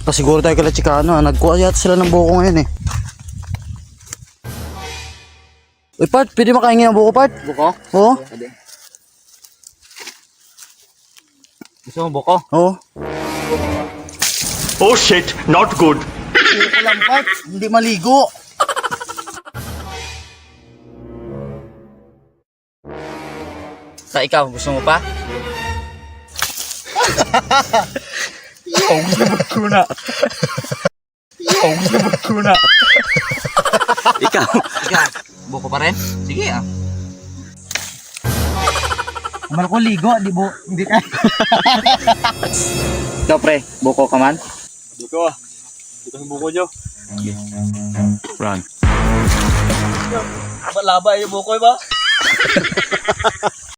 Pasiguro tayo kala Chicano. Nagkuha yata sila ng buko ngayon eh. Uy, Part, pwede makahingi ng buko, Part? Buko? Oo. Gusto mo buko? Oo. Oh shit, not good. Buko lang, Part. Hindi maligo. Sa ikaw, gusto mo pa? Ikaw, buko pa rin? Sige ah. Amal ko ligo, hindi ka. Ikaw pre, buko ka man? Dito ah. Dito yung buko nyo. Run. Malaba yung buko ba?